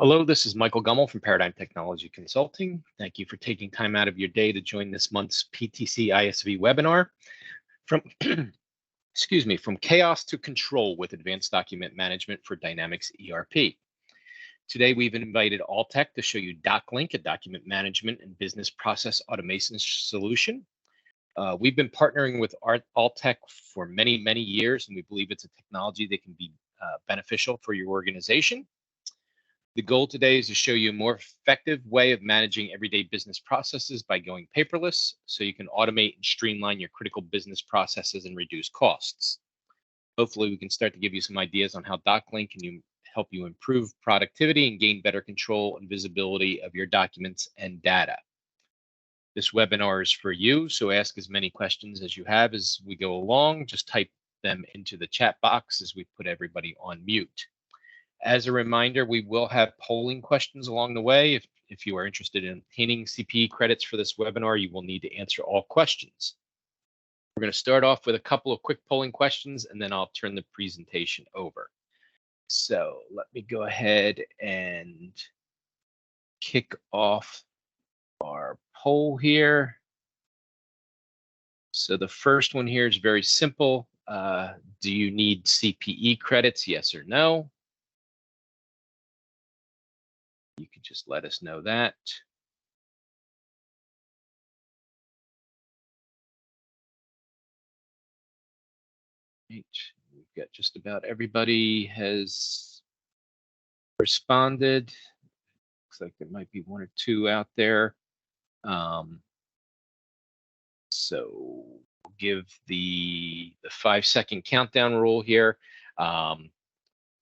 Hello, this is Michael Gummel from Paradigm Technology Consulting. Thank you for taking time out of your day to join this month's PTC ISV webinar from, excuse me, from chaos to control with advanced document management for Dynamics ERP. Today, we've invited Altec to show you DocLink, a document management and business process automation solution. We've been partnering with Altec for many, many years, and we believe it's a technology that can be beneficial for your organization. The goal today is to show you a more effective way of managing everyday business processes by going paperless, so you can automate and streamline your critical business processes and reduce costs. Hopefully, we can start to give you some ideas on how DocLink can help you improve productivity and gain better control and visibility of your documents and data. This webinar is for you, so ask as many questions as you have as we go along. Just type them into the chat box as we put everybody on mute. As a reminder, we will have polling questions along the way. If you are interested in obtaining CPE credits for this webinar, you will need to answer all questions. We're going to start off with a couple of quick polling questions, and then I'll turn the presentation over. So let me go ahead and kick off our poll here. So the first one here is very simple. Do you need CPE credits, yes or no? You can just let us know that. Right. We've got just about everybody has responded. Looks like there might be one or two out there. So we'll give the 5-second countdown rule here.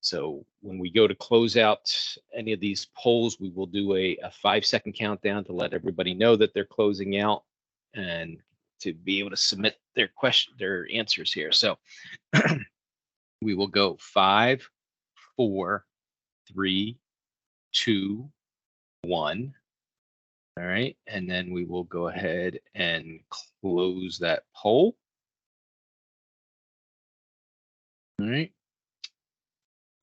So when we go to close out any of these polls, we will do a 5-second countdown to let everybody know that they're closing out and to be able to submit their answers here. So we will go 5, 4, 3, 2, 1. All right, and then we will go ahead and close that poll. All right.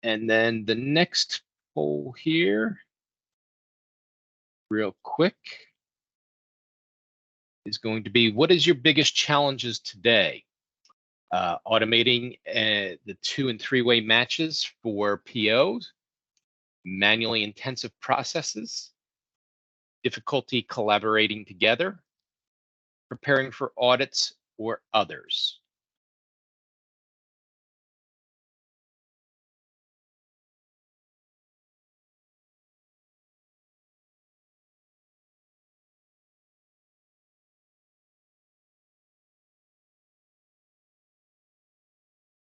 And then the next poll here, real quick, is going to be, what is your biggest challenges today? Automating the 2- and 3-way matches for POs, manually intensive processes, difficulty collaborating together, preparing for audits, or others.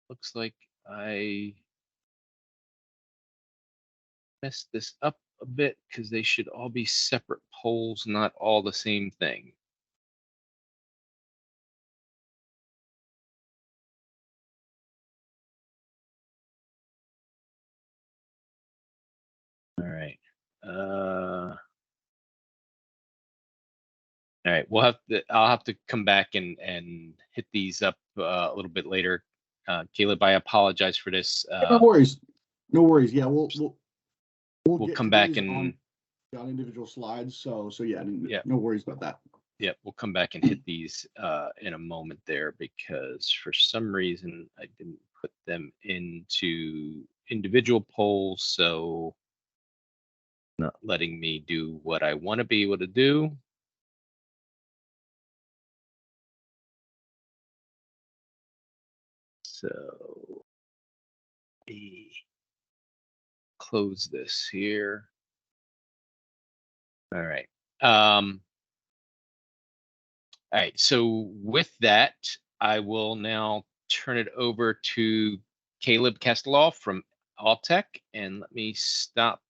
Looks like I messed this up a bit because they should all be separate polls, not all the same thing. All right. All right. I'll have to come back and hit these up a little bit later. Caleb, I apologize for this. No worries. No worries. Yeah, we'll come back and on individual slides. So yeah, no worries about that. Yeah, we'll come back and hit these in a moment there, because for some reason I didn't put them into individual polls, so not letting me do what I want to be able to do. So close this here. All right. All right. So with that, I will now turn it over to Caleb Casteloff from Altec, and let me stop.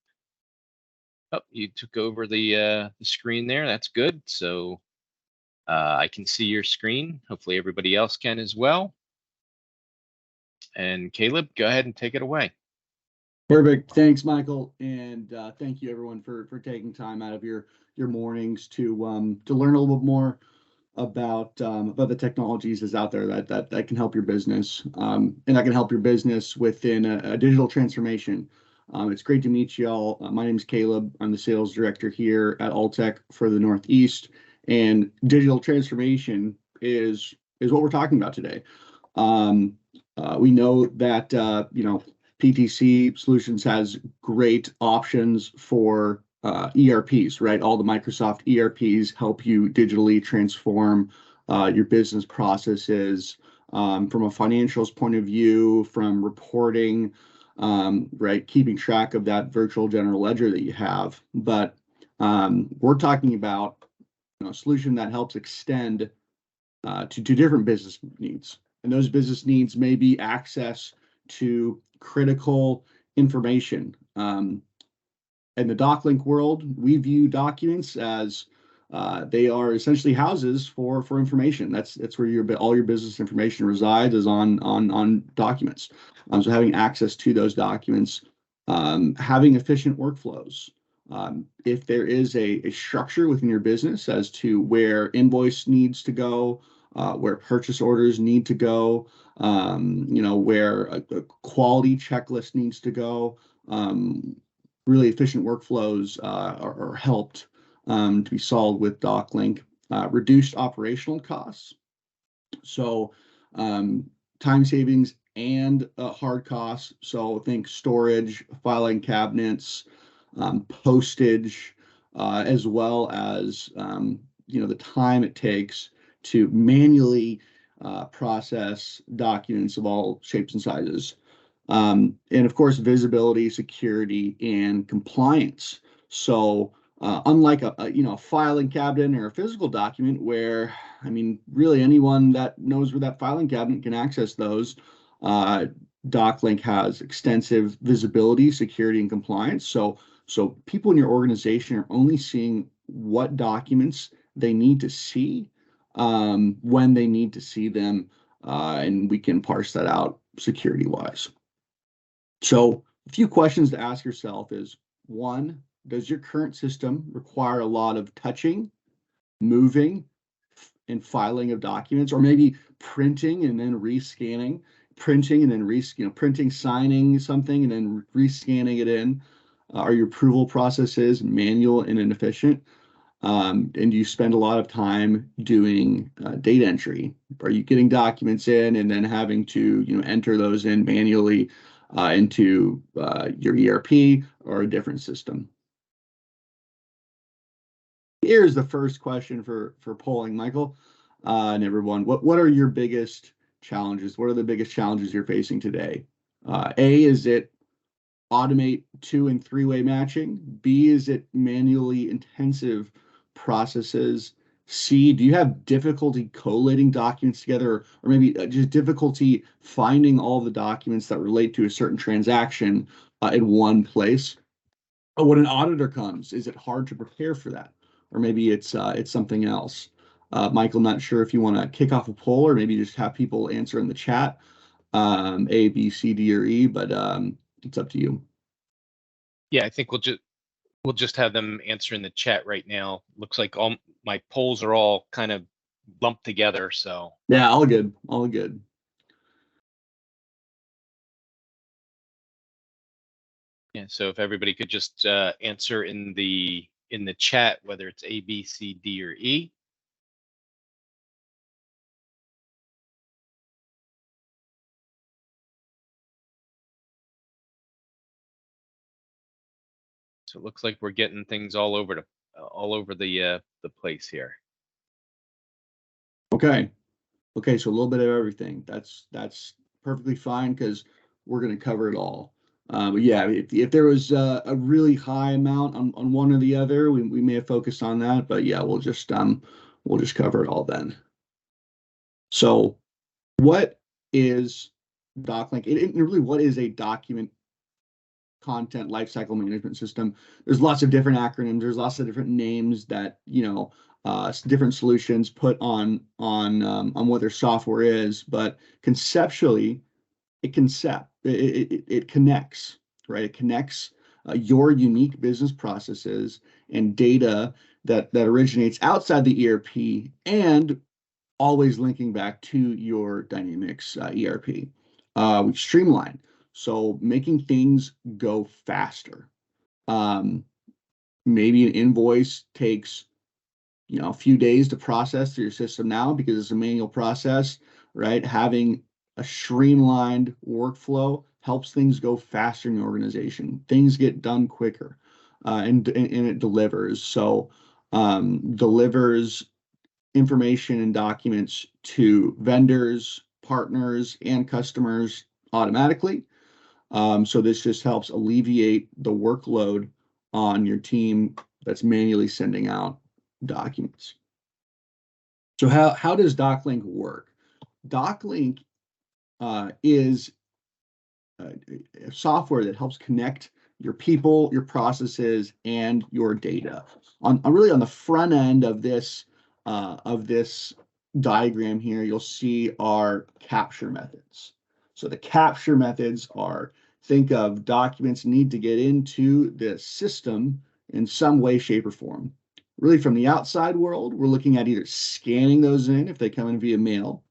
Oh, you took over the screen there. That's good. So I can see your screen. Hopefully everybody else can as well. And Caleb, go ahead and take it away. Perfect. Thanks, Michael, and thank you everyone for taking time out of your mornings to learn a little bit more about the technologies that's out there that can help your business, and that can help your business within a digital transformation. It's great to meet you all. My name is Caleb. I'm the sales director here at Altec for the Northeast, and digital transformation is what we're talking about today. We know that PTC Solutions has great options for ERPs, right? All the Microsoft ERPs help you digitally transform your business processes from a financials point of view, from reporting, right? Keeping track of that virtual general ledger that you have. But we're talking about a solution that helps extend to different business needs. And those business needs may be access to critical information. In the DocLink world, we view documents as they are essentially houses for information. That's where all your business information resides, is on documents. So having access to those documents, having efficient workflows. If there is a structure within your business as to where invoice needs to go, where purchase orders need to go, where a quality checklist needs to go, really efficient workflows are helped to be solved with DocLink. Reduced operational costs, so time savings and hard costs. So think storage, filing cabinets, postage, as well as the time it takes to manually process documents of all shapes and sizes. And of course, visibility, security, and compliance. So unlike a filing cabinet or a physical document where, really anyone that knows where that filing cabinet can access those, DocLink has extensive visibility, security, and compliance. So people in your organization are only seeing what documents they need to see when they need to see them, and we can parse that out security-wise. So a few questions to ask yourself is, one, does your current system require a lot of touching, moving, and filing of documents, or maybe printing and then rescanning, printing and then printing, signing something and then rescanning it in? Are your approval processes manual and inefficient? And do you spend a lot of time doing data entry? Are you getting documents in and then having to enter those in manually into your ERP or a different system? Here's the first question for polling, Michael, and everyone. What are your biggest challenges? What are the biggest challenges you're facing today? A, is it automate 2- and 3-way matching? B, is it manually intensive processes? C, do you have difficulty collating documents together, or maybe just difficulty finding all the documents that relate to a certain transaction in one place? Or when an auditor comes, is it hard to prepare for that? Or maybe it's something else. Michael, not sure if you want to kick off a poll or maybe just have people answer in the chat, A, B, C, D, or E, but it's up to you. Yeah, I think we'll just have them answer in the chat right now. Looks like all my polls are all kind of lumped together. So yeah, all good, all good. Yeah, so if everybody could just answer in the chat, whether it's A, B, C, D, or E. So it looks like we're getting things all over the place here. Okay, so a little bit of everything. That's perfectly fine because we're going to cover it all. But yeah, if there was a really high amount on one or the other, we may have focused on that. But yeah, we'll just cover it all then. So, what is DocLink? Really, what is a document content lifecycle management system? There's lots of different acronyms. There's lots of different names that different solutions put on what their software is. But conceptually, it connects, right? It connects your unique business processes and data that originates outside the ERP and always linking back to your Dynamics ERP. We streamline. So making things go faster. Maybe an invoice takes, a few days to process through your system now because it's a manual process, right? Having a streamlined workflow helps things go faster in your organization. Things get done quicker, and it delivers. So delivers information and documents to vendors, partners, and customers automatically. So this just helps alleviate the workload on your team that's manually sending out documents. So how does DocLink work? DocLink is a software that helps connect your people, your processes, and your data. Really on the front end of this diagram here, you'll see our capture methods. So the capture methods are, think of documents need to get into the system in some way, shape, or form. Really from the outside world, we're looking at either scanning those in if they come in via mail.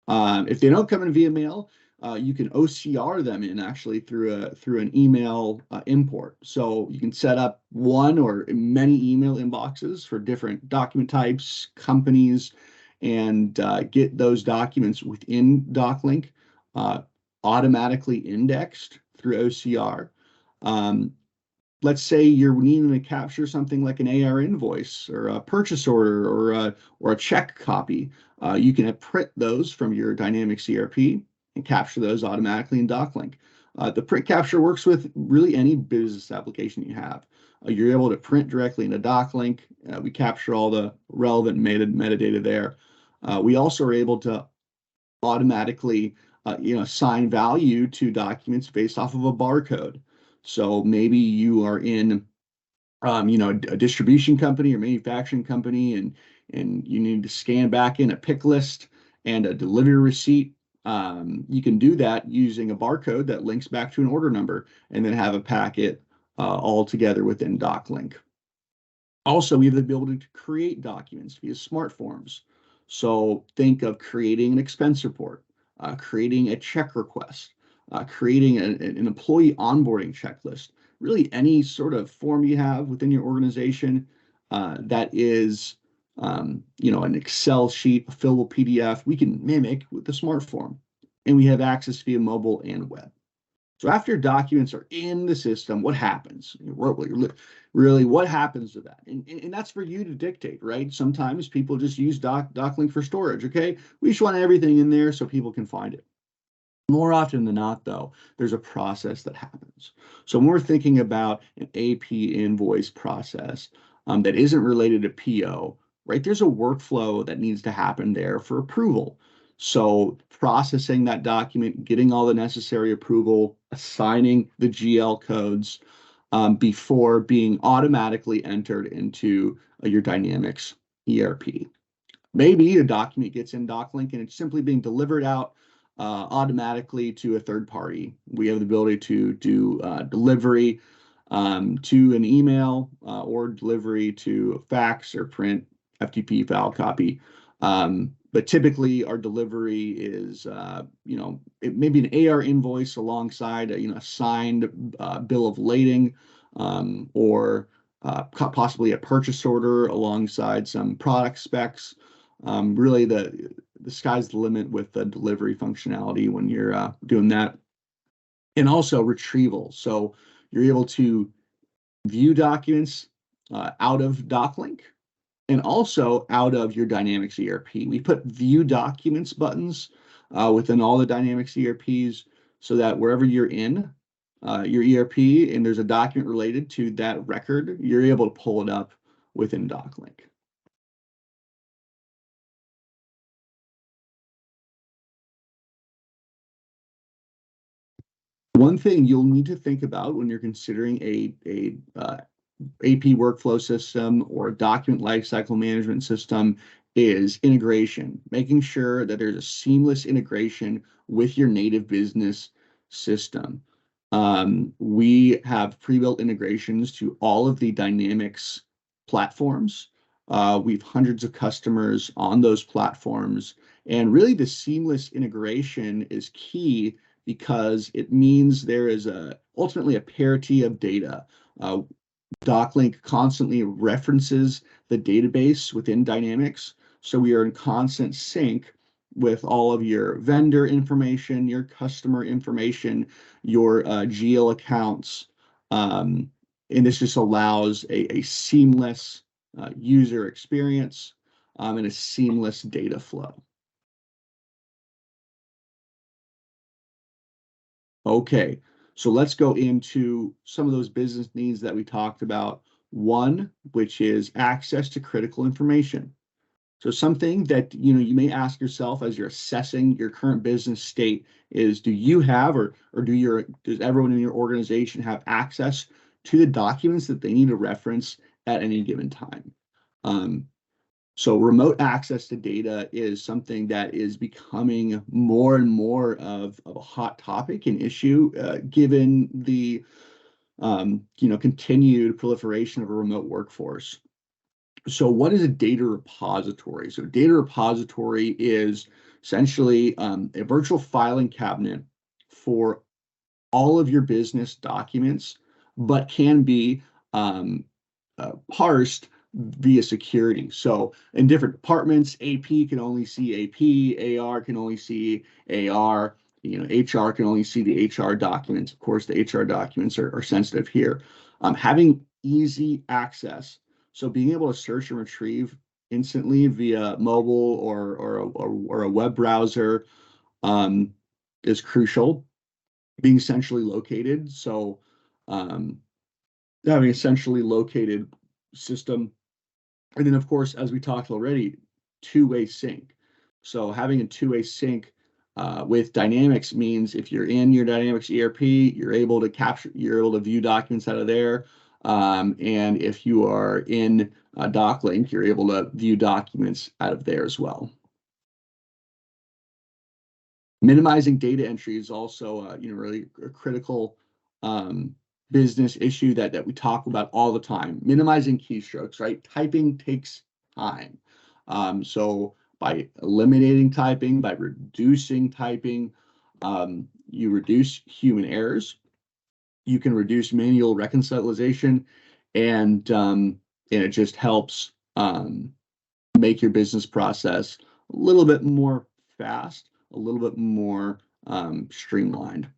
If they don't come in via mail, you can OCR them in actually through an email import. So you can set up one or many email inboxes for different document types, companies, and get those documents within DocLink automatically indexed through OCR. Let's say you're needing to capture something like an AR invoice or a purchase order or a check copy. You can print those from your Dynamics ERP and capture those automatically in DocLink. The print capture works with really any business application you have. You're able to print directly into DocLink. We capture all the relevant metadata there. We also are able to automatically assign value to documents based off of a barcode. So maybe you are in, a distribution company or manufacturing company, and you need to scan back in a pick list and a delivery receipt. You can do that using a barcode that links back to an order number, and then have a packet all together within DocLink. Also, we have the ability to create documents via smart forms. So think of creating an expense report, creating a check request, creating an employee onboarding checklist, really any sort of form you have within your organization that is, an Excel sheet, a fillable PDF, we can mimic with the smart form. And we have access via mobile and web. So after documents are in the system, what happens? Really, what happens to that? And that's for you to dictate, right? Sometimes people just use DocLink for storage, okay? We just want everything in there so people can find it. More often than not, though, there's a process that happens. So when we're thinking about an AP invoice process that isn't related to PO, right? There's a workflow that needs to happen there for approval. So processing that document, getting all the necessary approval, assigning the GL codes before being automatically entered into your Dynamics ERP. Maybe a document gets in DocLink and it's simply being delivered out automatically to a third party. We have the ability to do delivery to an email or delivery to fax or print FTP file copy. But typically our delivery is, it may be an AR invoice alongside a signed bill of lading or possibly a purchase order alongside some product specs. Really the sky's the limit with the delivery functionality when you're doing that. And also retrieval. So you're able to view documents out of DocLink and also out of your Dynamics ERP. We put view documents buttons within all the Dynamics ERPs so that wherever you're in your ERP and there's a document related to that record, you're able to pull it up within DocLink. One thing you'll need to think about when you're considering a AP workflow system or a document lifecycle management system is integration, making sure that there's a seamless integration with your native business system. We have pre-built integrations to all of the Dynamics platforms. We've hundreds of customers on those platforms, and really the seamless integration is key because it means there is ultimately a parity of data. DocLink constantly references the database within Dynamics, so we are in constant sync with all of your vendor information, your customer information, your GL accounts, and this just allows a seamless user experience and a seamless data flow. Okay, so let's go into some of those business needs that we talked about. One, which is access to critical information. So something that you may ask yourself as you're assessing your current business state is, do you have or does everyone in your organization have access to the documents that they need to reference at any given time? So remote access to data is something that is becoming more and more of a hot topic and issue, given the continued proliferation of a remote workforce. So what is a data repository? So data repository is essentially a virtual filing cabinet for all of your business documents, but can be parsed via security. So in different departments, AP can only see AP, AR can only see AR, HR can only see the HR documents. Of course, the HR documents are sensitive here. Having easy access, so being able to search and retrieve instantly via mobile or a web browser is crucial. Being centrally located, so having a centrally located system. And then, of course, as we talked already, two-way sync. So having a two-way sync with Dynamics means if you're in your Dynamics ERP, you're able to view documents out of there. And if you are in DocLink, you're able to view documents out of there as well. Minimizing data entry is also, really a critical business issue that we talk about all the time. Minimizing keystrokes, right? Typing takes time. So by eliminating typing, by reducing typing, you reduce human errors. You can reduce manual reconciliation, and it just helps make your business process a little bit more fast, a little bit more streamlined.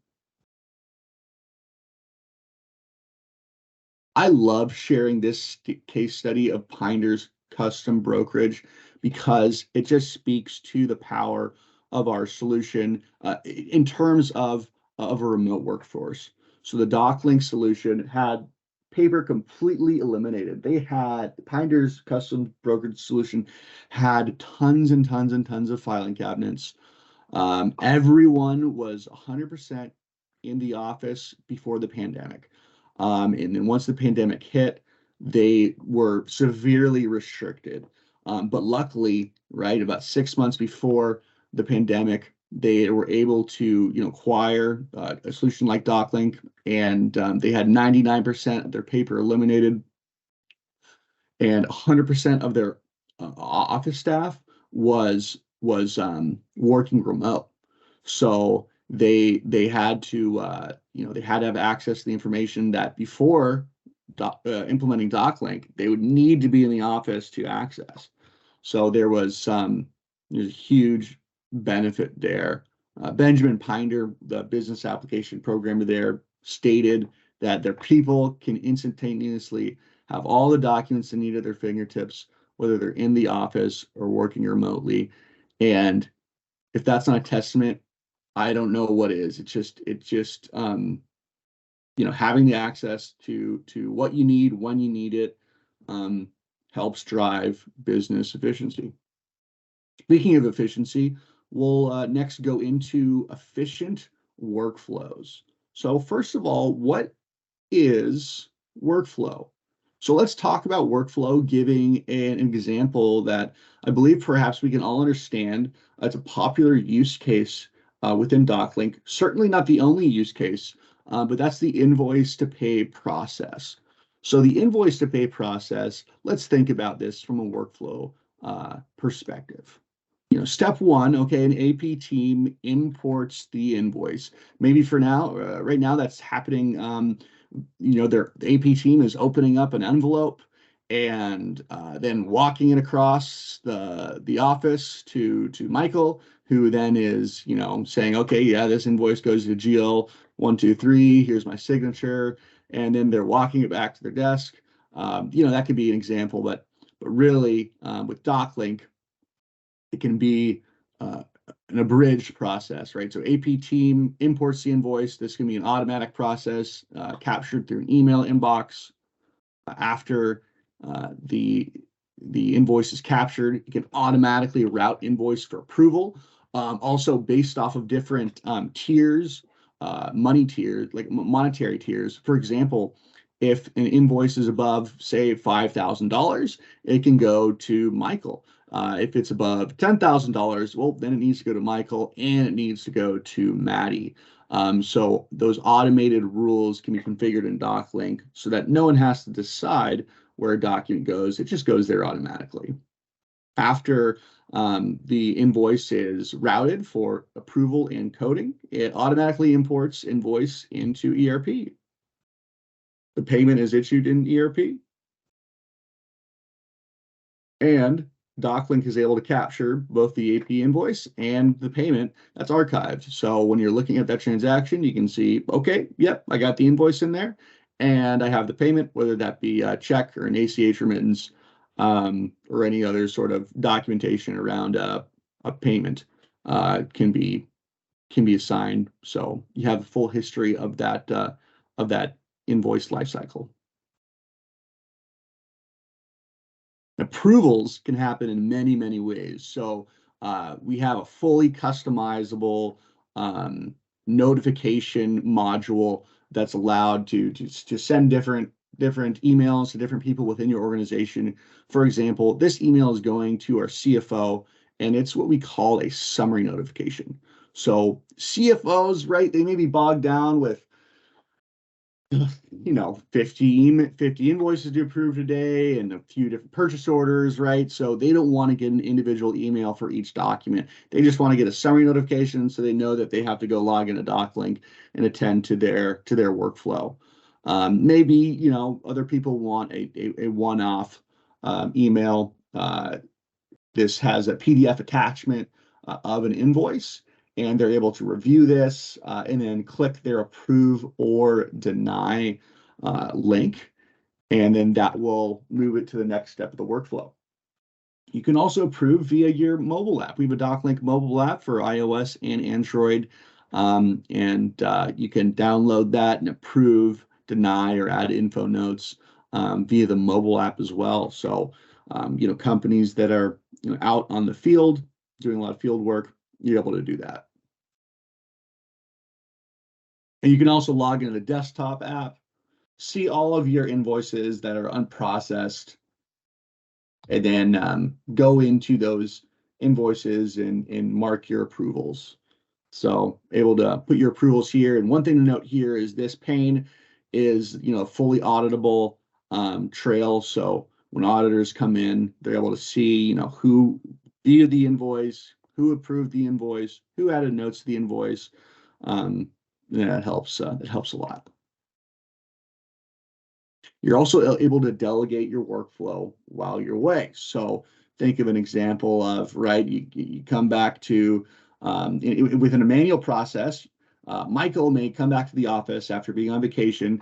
I love sharing this case study of Pinder's custom brokerage because it just speaks to the power of our solution in terms of a remote workforce. So the DocLink solution had paper completely eliminated. They had Pinder's custom brokerage solution had tons and tons and tons of filing cabinets. Everyone was 100% in the office before the pandemic. And then once the pandemic hit, they were severely restricted. But luckily, right, about 6 months before the pandemic, they were able to, acquire a solution like DocLink, and they had 99% of their paper eliminated, and 100% of their office staff was working remote. So they had to they had to have access to the information that before implementing DocLink, they would need to be in the office to access. So there's a huge benefit there. Benjamin Pinder, the business application programmer there, stated that their people can instantaneously have all the documents they need at their fingertips, whether they're in the office or working remotely. And if that's not a testament, I don't know what is. It's just having the access to what you need when you need it helps drive business efficiency. Speaking of efficiency, we'll next go into efficient workflows. So first of all, what is workflow? So let's talk about workflow, giving an example that I believe perhaps we can all understand. It's a popular use case within DocLink. Certainly not the only use case, but that's the invoice to pay process. So the invoice to pay process, let's think about this from a workflow perspective. step one, okay, an AP team imports the invoice. Maybe for now, right now that's happening. The AP team is opening up an envelope and then walking it across the office to Michael, who then is, saying, okay, yeah, this invoice goes to GL 123. Here's my signature, and then they're walking it back to their desk. That could be an example, but really, with DocLink, it can be an abridged process, right? So AP team imports the invoice. This can be an automatic process captured through an email inbox. After the invoice is captured, you can automatically route invoice for approval. Also based off of different tiers, money tiers, like monetary tiers. For example, if an invoice is above, say, $5,000, it can go to Michael. If it's above $10,000, well, then it needs to go to Michael and it needs to go to Maddie. So those automated rules can be configured in DocLink so that no one has to decide where a document goes. It just goes there automatically. After the invoice is routed for approval and coding, it automatically imports invoice into ERP. The payment is issued in ERP. And DocLink is able to capture both the AP invoice and the payment that's archived. So when you're looking at that transaction, you can see, okay, yep, I got the invoice in there and I have the payment, whether that be a check or an ACH remittance or any other sort of documentation around a payment can be assigned. So you have the full history of that invoice lifecycle. Approvals can happen in many, many ways. So we have a fully customizable notification module that's allowed to send different emails to different people within your organization. For example, this email is going to our CFO, and it's what we call a summary notification. So CFOs, right, they may be bogged down with 50 invoices to approve today and a few different purchase orders, right? So they don't want to get an individual email for each document. They just want to get a summary notification so they know that they have to go log in a DocLink and attend to their workflow. Maybe, other people want a one-off email. This has a PDF attachment of an invoice, and they're able to review this and then click their approve or deny link, and then that will move it to the next step of the workflow. You can also approve via your mobile app. We have a DocLink mobile app for iOS and Android, and you can download that and approve, deny, or add info notes via the mobile app as well. So, companies that are out on the field doing a lot of field work, you're able to do that. And you can also log into the desktop app, see all of your invoices that are unprocessed, and then go into those invoices and mark your approvals. So able to put your approvals here. And one thing to note here is this pane is, fully auditable trail. So when auditors come in, they're able to see, who viewed the invoice, who approved the invoice, who added notes to the invoice. That helps a lot. You're also able to delegate your workflow while you're away. So think of an example of, right, you come back to, within a manual process, Michael may come back to the office after being on vacation.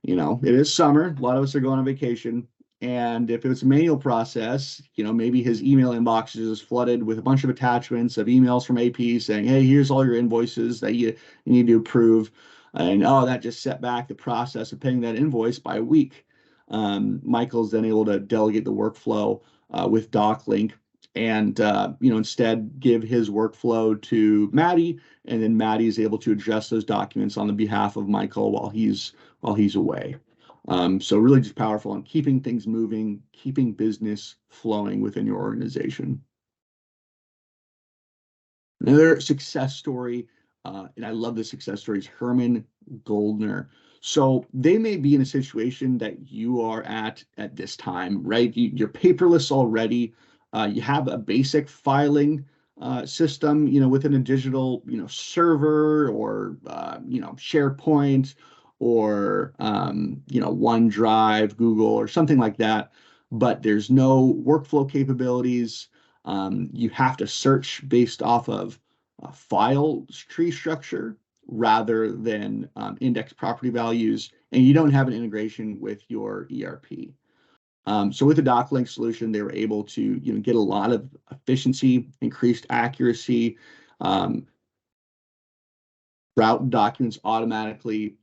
It is summer. A lot of us are going on vacation. And if it's a manual process, maybe his email inbox is flooded with a bunch of attachments of emails from AP saying, hey, here's all your invoices that you need to approve. And that just set back the process of paying that invoice by a week. Michael's then able to delegate the workflow with DocLink and instead give his workflow to Maddie, and then Maddie is able to adjust those documents on the behalf of Michael while he's away. So really just powerful on keeping things moving, keeping business flowing within your organization. Another success story, and I love this success story, is Herman Goldner. So they may be in a situation that you are at this time, right? You're paperless already. You have a basic filing system, within a digital, server or, SharePoint or, OneDrive, Google or something like that. But there's no workflow capabilities. You have to search based off of file tree structure rather than index property values, and you don't have an integration with your ERP. So with the DocLink solution, they were able to get a lot of efficiency, increased accuracy, route documents automatically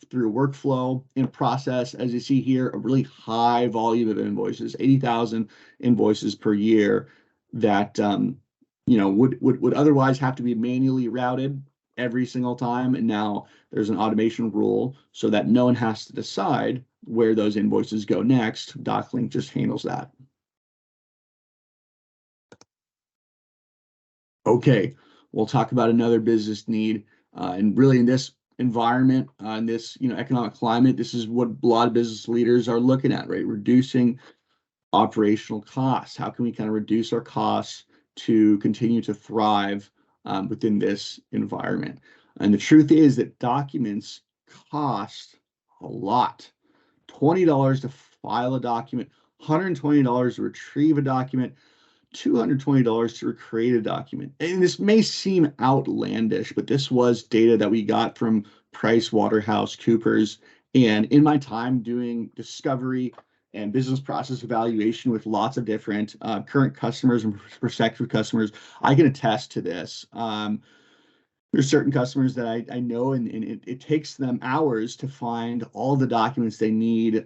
through workflow and process. As you see here, a really high volume of invoices, 80,000 invoices per year that would otherwise have to be manually routed every single time. And now there's an automation rule so that no one has to decide where those invoices go next. DocLink just handles that. Okay, we'll talk about another business need. And really in this environment, in this economic climate, this is what a lot of business leaders are looking at, right? Reducing operational costs. How can we kind of reduce our costs to continue to thrive within this environment? And the truth is that documents cost a lot. $20 to file a document, $120 to retrieve a document, $220 to create a document. And this may seem outlandish, but this was data that we got from PricewaterhouseCoopers. And in my time doing discovery and business process evaluation with lots of different current customers and prospective customers, I can attest to this. There's certain customers that I know, and it takes them hours to find all the documents they need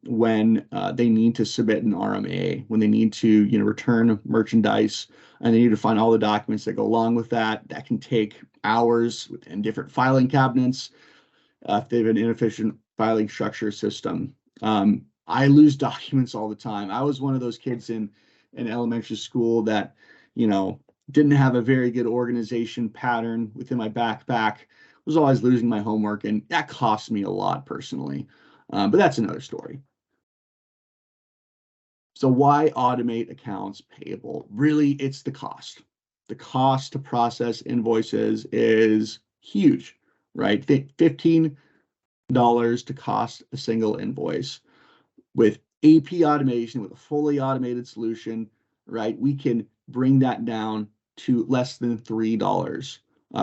when they need to submit an RMA, when they need to return merchandise, and they need to find all the documents that go along with that. That can take hours within different filing cabinets if they have an inefficient filing structure system. I lose documents all the time. I was one of those kids in elementary school that didn't have a very good organization pattern within my backpack, was always losing my homework, and that cost me a lot personally. But that's another story. So why automate accounts payable? Really, it's the cost. The cost to process invoices is huge, right? $15 to cost a single invoice. With AP automation, with a fully automated solution, right, we can bring that down to less than $3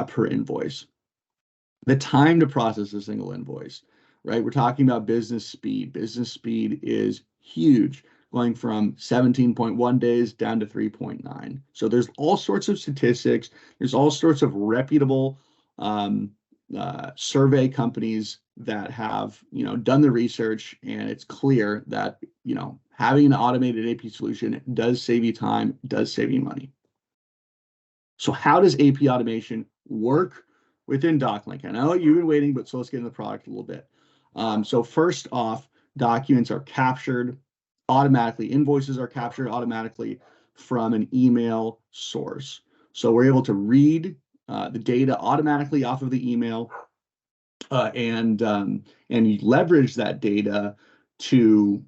per invoice. The time to process a single invoice, right? We're talking about business speed. Business speed is huge, going from 17.1 days down to 3.9. So there's all sorts of statistics. There's all sorts of reputable survey companies that have done the research, and it's clear that having an automated AP solution does save you time, does save you money. So how does AP automation work within DocLink? I know you've been waiting, but so let's get into the product a little bit. So first off, documents are captured automatically. Invoices are captured automatically from an email source. So we're able to read the data automatically off of the email and leverage that data to,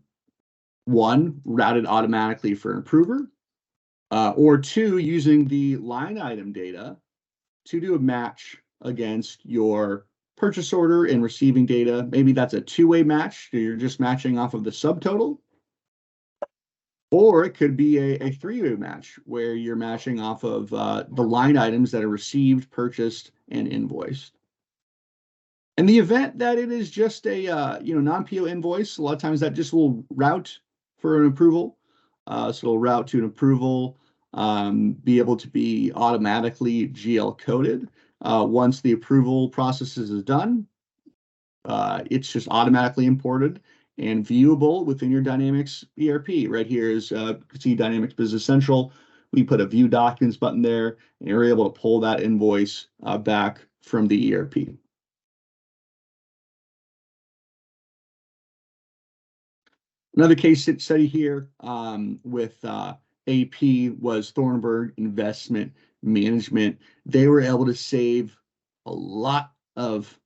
one, route it automatically for an approver, or two, using the line item data to do a match against your purchase order and receiving data. Maybe that's a two-way match. You're just matching off of the subtotal. Or it could be a three-way match where you're matching off of the line items that are received, purchased, and invoiced. In the event that it is just a non-PO invoice, a lot of times that just will route for an approval. So it'll route to an approval, be able to be automatically GL coded. Once the approval process is done, it's just automatically imported and viewable within your Dynamics ERP. Right here is you can see Dynamics Business Central. We put a View Documents button there, and you're able to pull that invoice back from the ERP. Another case study here with AP was Thornburg Investment Management. They were able to save a lot of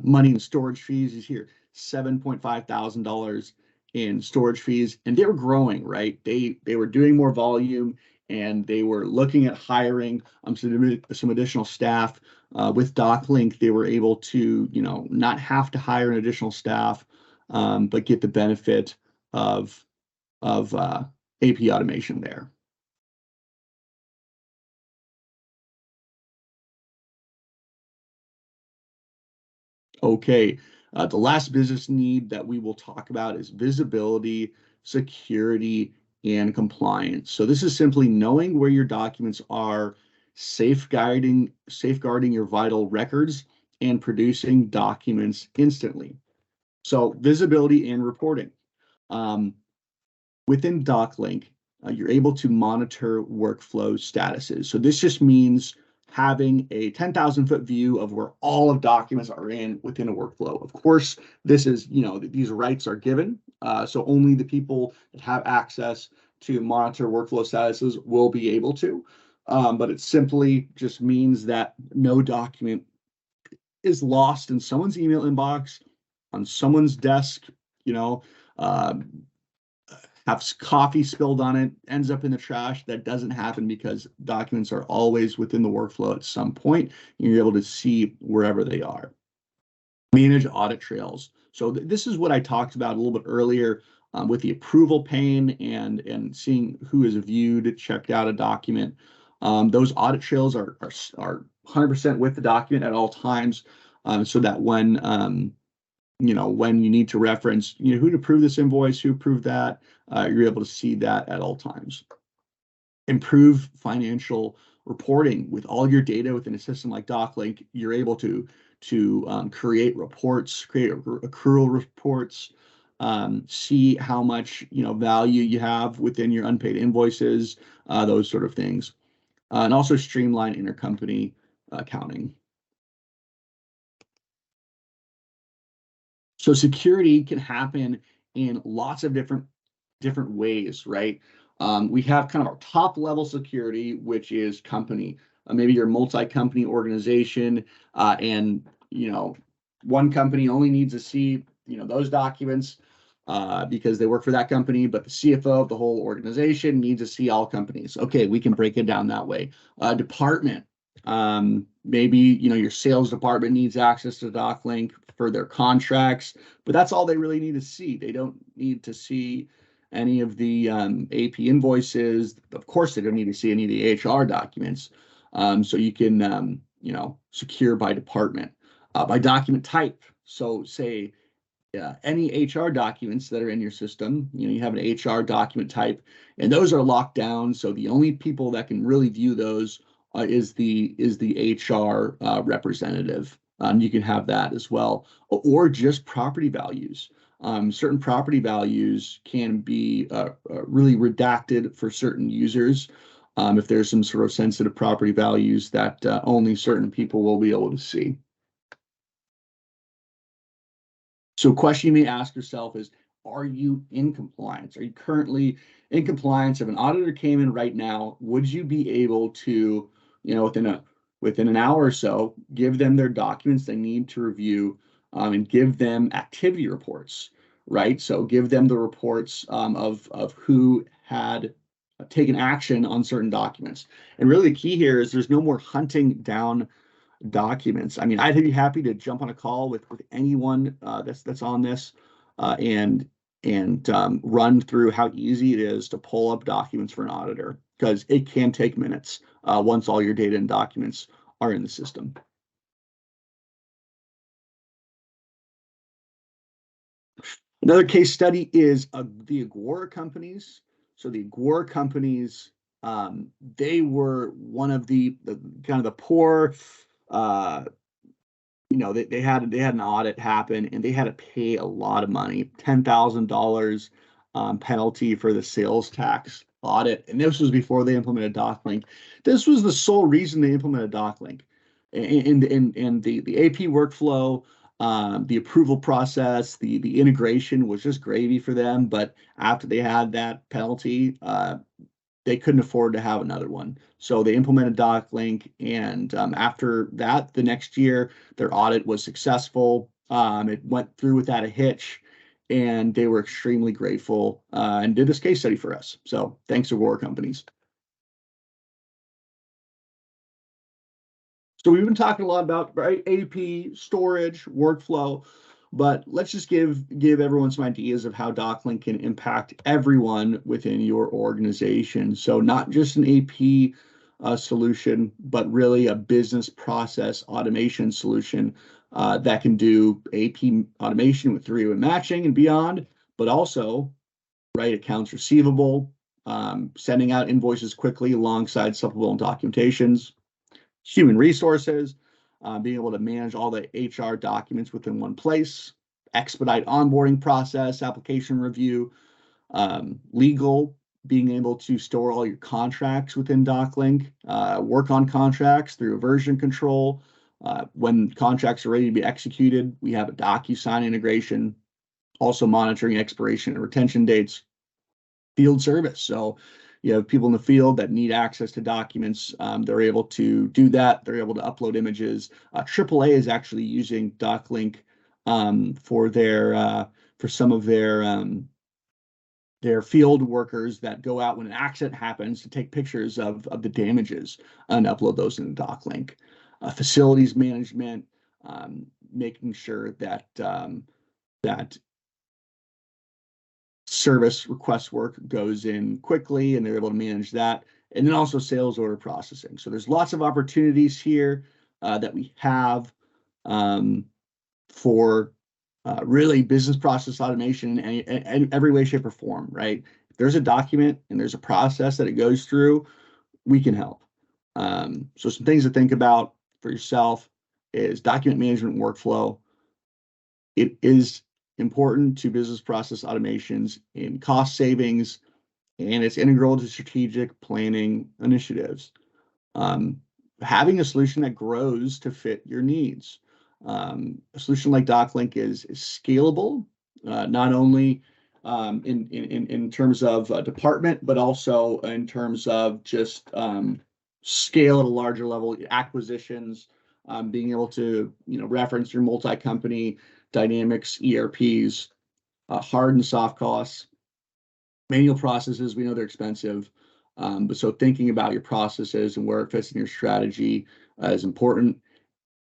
money in storage fees. You hear $7.5 thousand in storage fees, and they were growing, right? They were doing more volume, and they were looking at hiring some additional staff. With DocLink, they were able to, not have to hire an additional staff, but get the benefit of AP automation there. Okay, the last business need that we will talk about is visibility, security, and compliance. So this is simply knowing where your documents are, safeguarding your vital records, and producing documents instantly. So visibility and reporting. Within DocLink, you're able to monitor workflow statuses. So this just means having a 10,000-foot view of where all of documents are within a workflow. Of course, this is, these rights are given, so only the people that have access to monitor workflow statuses will be able to. But it simply just means that no document is lost in someone's email inbox, on someone's desk, have coffee spilled on it, ends up in the trash. That doesn't happen because documents are always within the workflow at some point, and you're able to see wherever they are. Manage audit trails. So this is what I talked about a little bit earlier with the approval pane and seeing who has viewed, checked out a document. Those audit trails are 100% with the document at all times, so that when when you need to reference, who approved this invoice, who approved that, you're able to see that at all times. Improve financial reporting. With all your data within a system like DocLink, you're able to create reports, create accrual reports, see how much value you have within your unpaid invoices, those sort of things, and also streamline intercompany accounting. So security can happen in lots of different ways, right? We have kind of our top level security, which is company. Maybe you're a multi-company organization, and one company only needs to see those documents because they work for that company, but the CFO of the whole organization needs to see all companies. Okay, we can break it down that way. Department. Maybe your sales department needs access to DocLink for their contracts, but that's all they really need to see. They don't need to see any of the AP invoices. Of course, they don't need to see any of the HR documents. So you can secure by department, by document type. So say any HR documents that are in your system, you have an HR document type, and those are locked down. So the only people that can really view those is the HR representative. You can have that as well, or just property values. Certain property values can be really redacted for certain users if there's some sort of sensitive property values that only certain people will be able to see. So a question you may ask yourself is, are you in compliance? Are you currently in compliance? If an auditor came in right now, would you be able to, within an hour or so, give them their documents they need to review and give them activity reports, right? So give them the reports of who had taken action on certain documents. And really the key here is there's no more hunting down documents. I mean, I'd be happy to jump on a call with anyone that's on this and run through how easy it is to pull up documents for an auditor, because it can take minutes once all your data and documents are in the system. Another case study is the Agora companies. So the Agora companies, they were one of the kind of the poor. They had an audit happen, and they had to pay a lot of money, $10,000 penalty for the sales tax audit. And this was before they implemented DocLink. This was the sole reason they implemented DocLink. And the AP workflow, the approval process, the integration was just gravy for them. But after they had that penalty, they couldn't afford to have another one. So they implemented DocLink, and after that, the next year, their audit was successful. It went through without a hitch, and they were extremely grateful and did this case study for us. So thanks to Agora companies. So we've been talking a lot about, right, AP, storage, workflow, but let's just give everyone some ideas of how DocLink can impact everyone within your organization. So not just an AP solution, but really a business process automation solution that can do AP automation with three-way matching and beyond, but also, right, accounts receivable, sending out invoices quickly alongside supplemental documentations, human resources, being able to manage all the HR documents within one place, expedite onboarding process, application review, legal, being able to store all your contracts within DocLink, work on contracts through version control. When contracts are ready to be executed, we have a DocuSign integration, also monitoring expiration and retention dates, field service. So you have people in the field that need access to documents. They're able to do that. They're able to upload images. AAA is actually using DocLink for some of their field workers that go out when an accident happens to take pictures of the damages and upload those into DocLink. Facilities management, making sure that that service request work goes in quickly and they're able to manage that. And then also sales order processing. So there's lots of opportunities here that we have for really business process automation in every way, shape, or form, right? If there's a document and there's a process that it goes through, we can help. So some things to think about for yourself is document management workflow. It is important to business process automations in cost savings, and it's integral to strategic planning initiatives. Having a solution that grows to fit your needs. A solution like DocLink is scalable, not only in terms of department, but also in terms of just scale at a larger level, acquisitions, being able to reference your multi-company dynamics, ERPs, hard and soft costs, manual processes. We know they're expensive, but so thinking about your processes and where it fits in your strategy is important.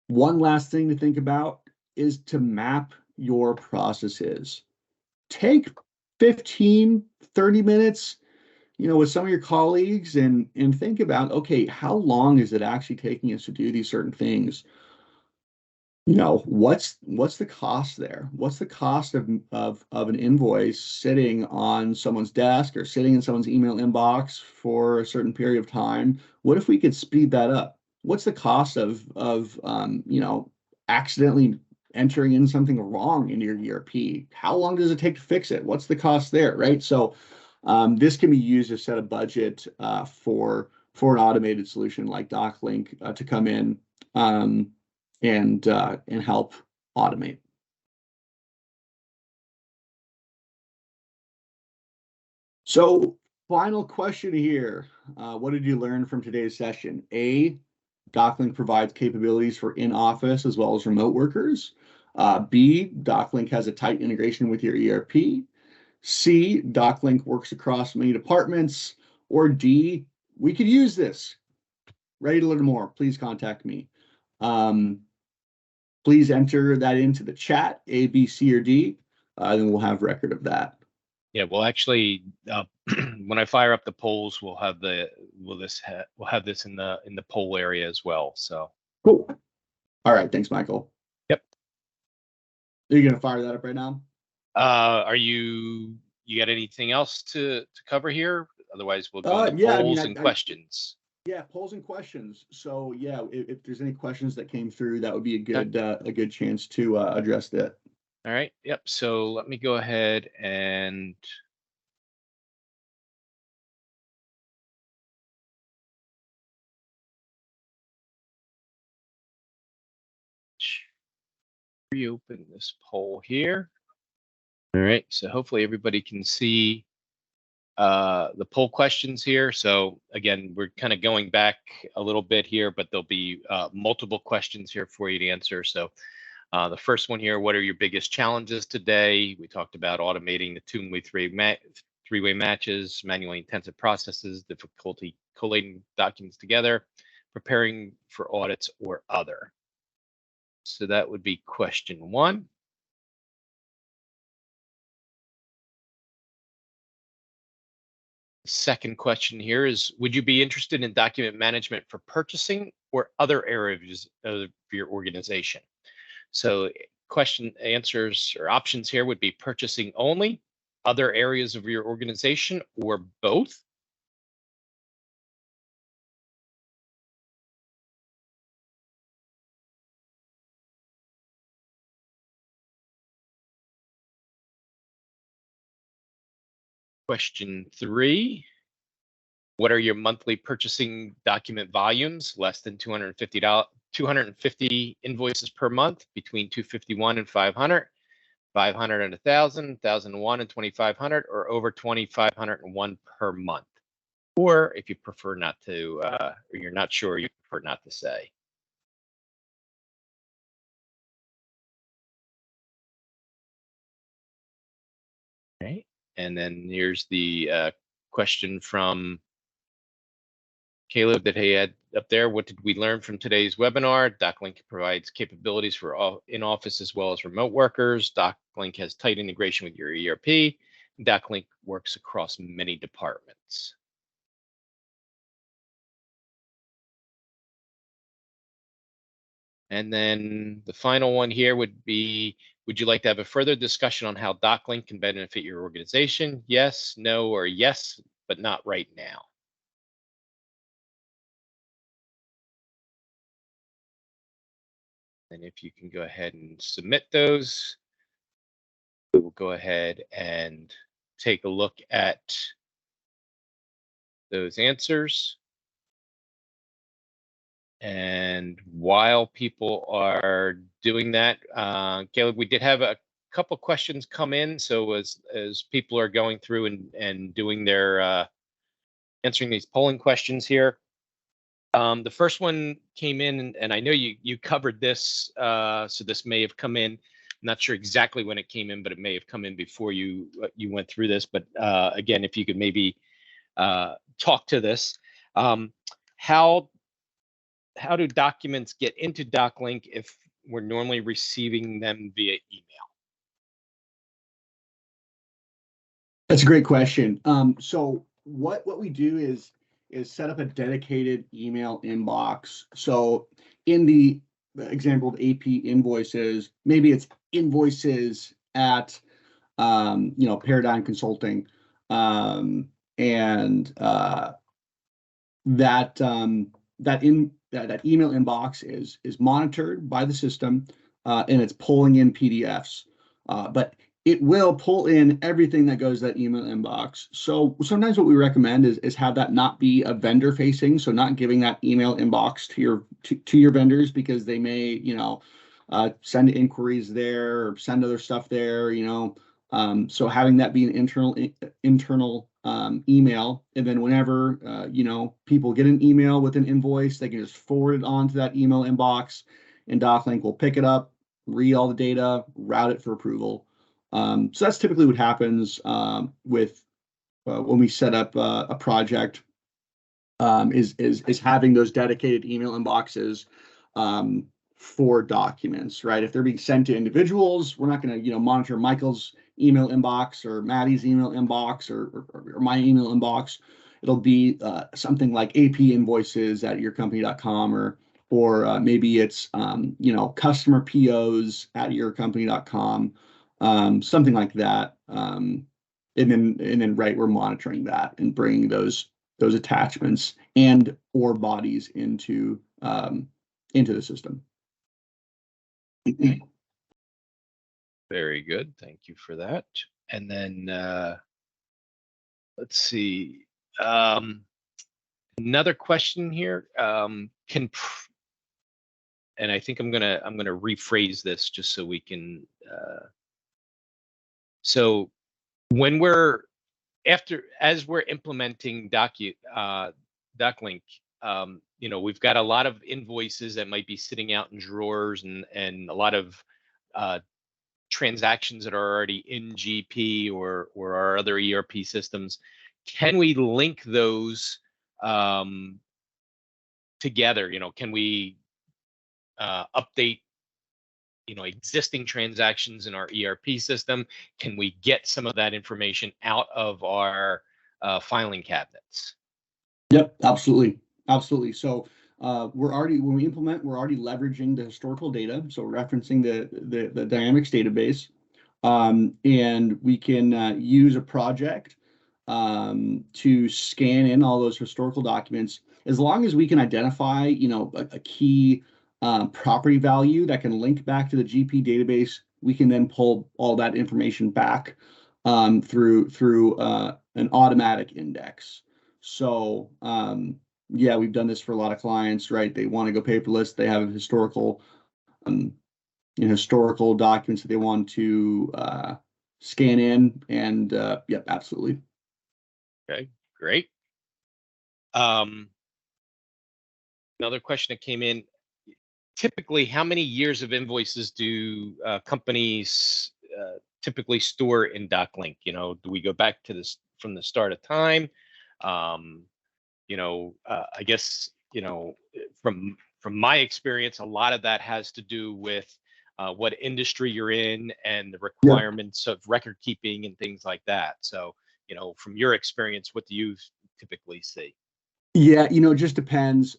One last thing to think about is to map your processes. Take 15, 30 minutes, with some of your colleagues and think about, okay, how long is it actually taking us to do these certain things? What's the cost there? What's the cost of an invoice sitting on someone's desk or sitting in someone's email inbox for a certain period of time? What if we could speed that up? What's the cost of accidentally entering in something wrong in your ERP? How long does it take to fix it? What's the cost there, right? So this can be used to set a budget for an automated solution like DocLink to come in and help automate. So final question here. What did you learn from today's session? A, DocLink provides capabilities for in-office as well as remote workers. B, DocLink has a tight integration with your ERP. C, DocLink works across many departments. Or D, we could use this. Ready to learn more, please contact me. Please enter that into the chat, A, B, C, or D, then we'll have record of that. Yeah, well, actually, when I fire up the polls, we'll have this in the poll area as well. So cool. All right, thanks, Michael. Yep. Are you gonna fire that up right now? You got anything else to cover here? Otherwise, we'll go into polls and questions. Yeah, polls and questions. So yeah, if there's any questions that came through, that would be a good chance to address that. All right. Yep. So let me go ahead and reopen this poll here. All right. So hopefully everybody can see the poll questions here. So again, we're kind of going back a little bit here, but there'll be multiple questions here for you to answer. So the first one here, what are your biggest challenges today? We talked about automating the two-way, three-way matches, manually intensive processes, difficulty collating documents together, preparing for audits, or other. So that would be question 1. Second question here is, would you be interested in document management for purchasing or other areas of your organization? So question answers or options here would be purchasing only, other areas of your organization, or both. Question 3, what are your monthly purchasing document volumes? Less than $250 invoices per month, between 251 and 500, 500 and 1,000, 1,001 and 2,500, or over 2,501 per month. Or if you prefer not to, or you're not sure, you prefer not to say. Okay, and then here's the question from Caleb that he had up there. What did we learn from today's webinar? DocLink provides capabilities for all in-office as well as remote workers. DocLink has tight integration with your ERP. DocLink works across many departments. And then the final one here would be, would you like to have a further discussion on how DocLink can benefit your organization? Yes, no, or yes, but not right now. And if you can go ahead and submit those, we will go ahead and take a look at those answers. And while people are doing that, Caleb, we did have a couple questions come in. So as people are going through and doing their answering these polling questions here, the first one came in, and I know you covered this, so this may have come in. I'm not sure exactly when it came in, but it may have come in before you went through this. But again, if you could maybe talk to this, how do documents get into DocLink if we're normally receiving them via email? That's a great question. So what we do is set up a dedicated email inbox. So in the example of AP invoices, maybe it's invoices at Paradigm Consulting, and that email inbox is monitored by the system, and it's pulling in PDFs, but it will pull in everything that goes to that email inbox. So sometimes what we recommend is have that not be a vendor facing, so not giving that email inbox to your vendors, because they may send inquiries there or send other stuff there. So having that be an internal email, and then whenever people get an email with an invoice, they can just forward it on to that email inbox, and DocLink will pick it up, read all the data, route it for approval. So that's typically what happens with when we set up a project, is having those dedicated email inboxes for documents, right? If they're being sent to individuals, we're not going to monitor Michael's email inbox or Maddie's email inbox or my email inbox. It'll be something like AP invoices at yourcompany.com, or maybe it's customer POs at yourcompany.com, something like that. And then right, we're monitoring that and bringing those attachments and or bodies into the system. Very good. Thank you for that. And then let's see. Another question here. And I think I'm gonna rephrase this just so we can. So when as we're implementing DocLink, we've got a lot of invoices that might be sitting out in drawers, and a lot of transactions that are already in GP or our other ERP systems. Can we link those to together? Can we update existing transactions in our ERP system? Can we get some of that information out of our filing cabinets? Yep, absolutely, absolutely. So when we implement, we're already leveraging the historical data, so referencing the Dynamics database, and we can use a project to scan in all those historical documents. As long as we can identify, a key property value that can link back to the GP database, we can then pull all that information back through an automatic index. So yeah, we've done this for a lot of clients, right? They want to go paperless. They have historical historical documents that they want to scan in, and yep, absolutely. Okay, great. Another question that came in: typically, how many years of invoices do companies typically store in DocLink? Do we go back to this from the start of time? I guess from my experience, a lot of that has to do with what industry you're in and the requirements of record keeping and things like that. So, from your experience, what do you typically see? Yeah, it just depends.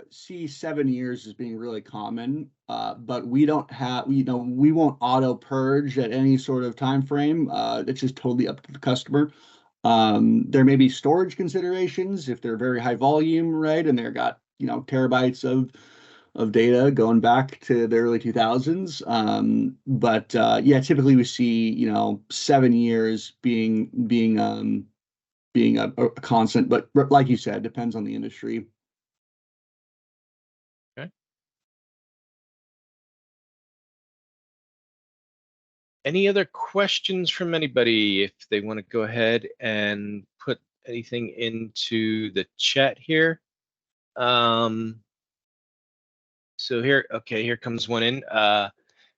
See 7 years as being really common, but we don't have, we won't auto purge at any sort of time frame. It's just totally up to the customer. There may be storage considerations if they're very high volume, right? And they've got, terabytes of data going back to the early 2000s. But yeah, typically we see, 7 years being a constant, but like you said, depends on the industry. Okay. Any other questions from anybody? If they want to go ahead and put anything into the chat here. So here comes one in.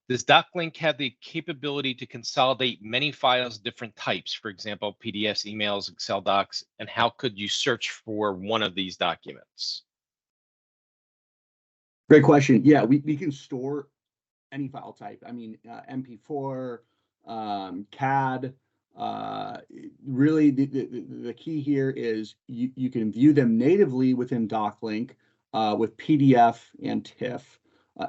Does DocLink have the capability to consolidate many files, different types, for example, PDFs, emails, Excel docs, and how could you search for one of these documents? Great question. Yeah, we can store any file type. I mean, MP4, CAD. Really, the key here is you can view them natively within DocLink with PDF and TIFF.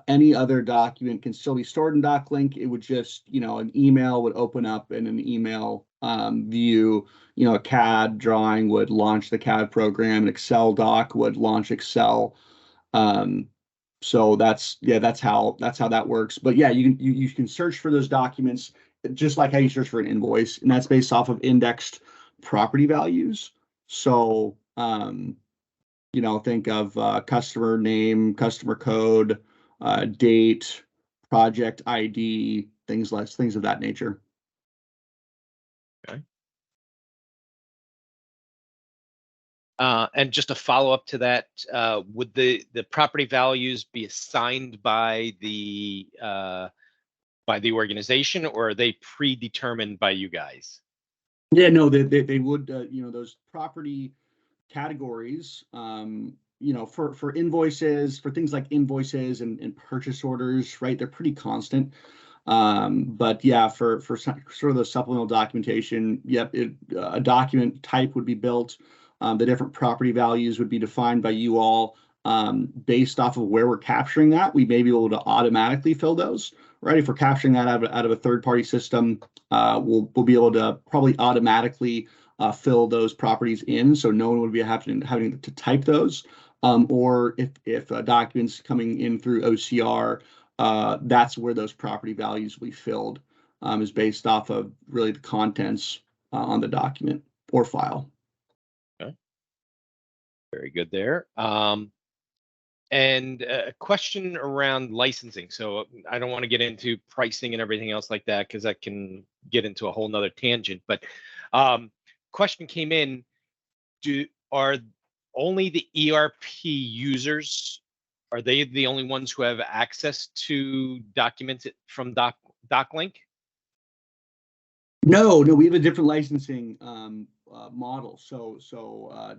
Any other document can still be stored in DocLink. It would just, an email would open up in an email view. A CAD drawing would launch the CAD program. An Excel doc would launch Excel. So that's how that works. But yeah, you can search for those documents just like how you search for an invoice, and that's based off of indexed property values. So think of customer name, customer code, date, project ID, things of that nature. Okay. And just a follow up to that, would the property values be assigned by the organization, or are they predetermined by you guys? Yeah, no, they would. Those property categories. For invoices, for things like invoices and purchase orders, right? They're pretty constant. But yeah, for sort of the supplemental documentation, yep, a document type would be built. The different property values would be defined by you all based off of where we're capturing that. We may be able to automatically fill those, right? If we're capturing that out of a third-party system, we'll be able to probably automatically fill those properties in, so no one would be having to type those. Or if a document's coming in through OCR, that's where those property values will be filled, is based off of really the contents on the document or file. Okay. Very good there. And a question around licensing. So I don't want to get into pricing and everything else like that, because that can get into a whole nother tangent. But question came in: are only the ERP users, are they the only ones who have access to documents from DocLink? No, we have a different licensing model. So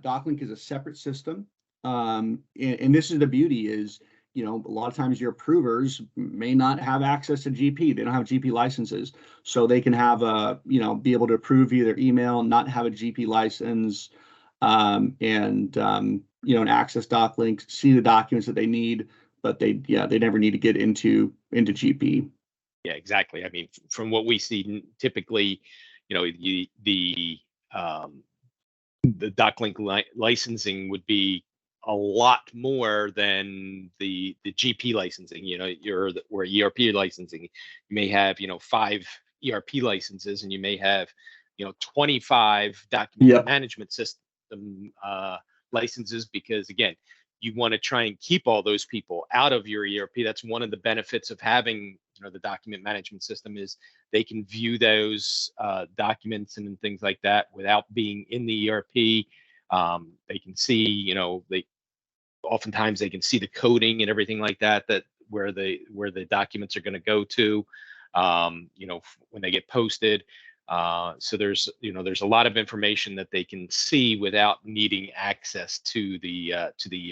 DocLink is a separate system. And this is the beauty is, a lot of times your approvers may not have access to GP. They don't have GP licenses. So they can have be able to approve via their email, not have a GP license, and access DocLink, see the documents that they need, but they never need to get into GP. Yeah, exactly. I mean, from what we see, typically, the DocLink licensing would be a lot more than the GP licensing. Or ERP licensing. You may have 5 ERP licenses, and you may have 25 document management system licenses, because again, you want to try and keep all those people out of your ERP. That's one of the benefits of having the document management system, is they can view those documents and things like that without being in the ERP. They can see, oftentimes they can see the coding and everything like that, where the documents are going to go to, when they get posted. So there's a lot of information that they can see without needing access to the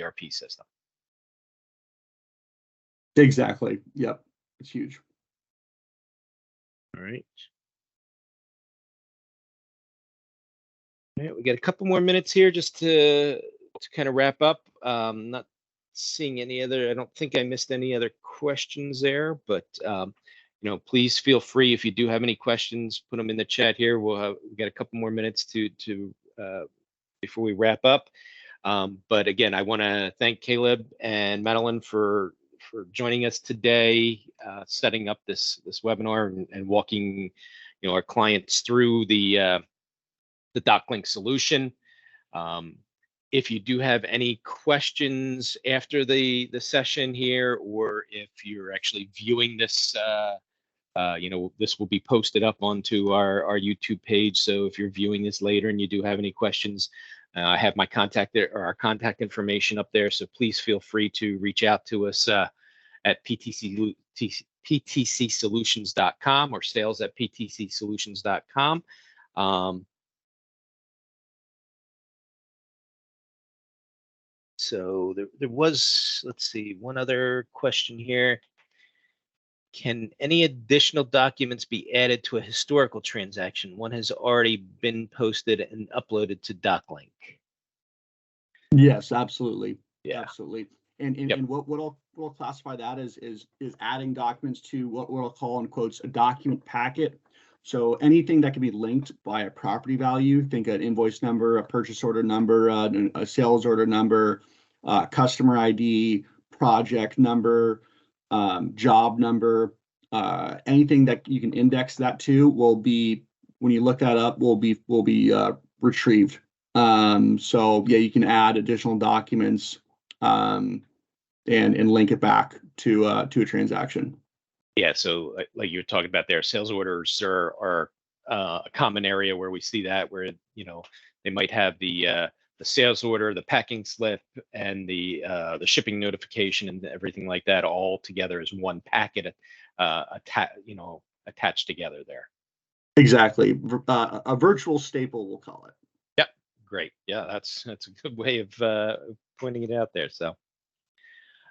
ERP system. Exactly. Yep. It's huge. All right. All right, we got a couple more minutes here just to kind of wrap up. Not seeing any other, I don't think I missed any other questions there, but please feel free, if you do have any questions, put them in the chat here. We've got a couple more minutes to before we wrap up. But again, I want to thank Caleb and Madeline for joining us today, setting up this webinar and walking our clients through the DocLink solution. If you do have any questions after the session here, or if you're actually viewing this, this will be posted up onto our YouTube page. So if you're viewing this later and you do have any questions, I have my contact there, or our contact information up there. So please feel free to reach out to us at ptcsolutions.com or sales@ptcsolutions.com. So there was, let's see, one other question here. Can any additional documents be added to a historical transaction? One has already been posted and uploaded to DocLink. Yes, absolutely. Yeah, absolutely. And what I'll classify that as is adding documents to what I'll call, in quotes, a document packet. So anything that can be linked by a property value, think an invoice number, a purchase order number, a sales order number, customer ID, project number, job number, anything that you can index that to will be, when you look that up, will be retrieved. So yeah, you can add additional documents and link it back to a transaction. Yeah, so like you were talking about there, sales orders are a common area where we see that, where they might have the sales order, the packing slip, and the shipping notification, and everything like that all together as one packet, attached together there. Exactly, a virtual staple, we'll call it. Yep, great. Yeah, that's a good way of pointing it out there. So,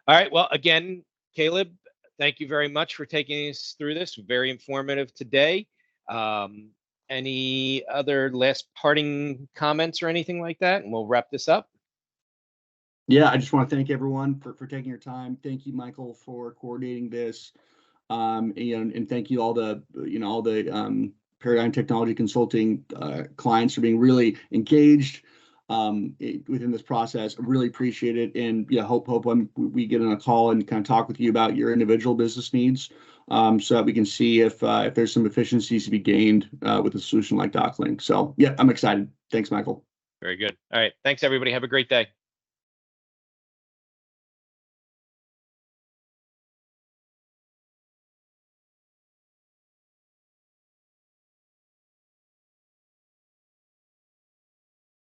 all right. Well, again, Caleb, thank you very much for taking us through this. Very informative today. Any other last parting comments or anything like that? And we'll wrap this up. Yeah, I just want to thank everyone for taking your time. Thank you, Michael, for coordinating this. And thank you all the Paradigm Technology Consulting clients for being really engaged within this process. I really appreciate it, and hope when we get on a call and kind of talk with you about your individual business needs, so that we can see if there's some efficiencies to be gained with a solution like DocLink. So yeah, I'm excited. Thanks, Michael. Very good. All right. Thanks, everybody. Have a great day.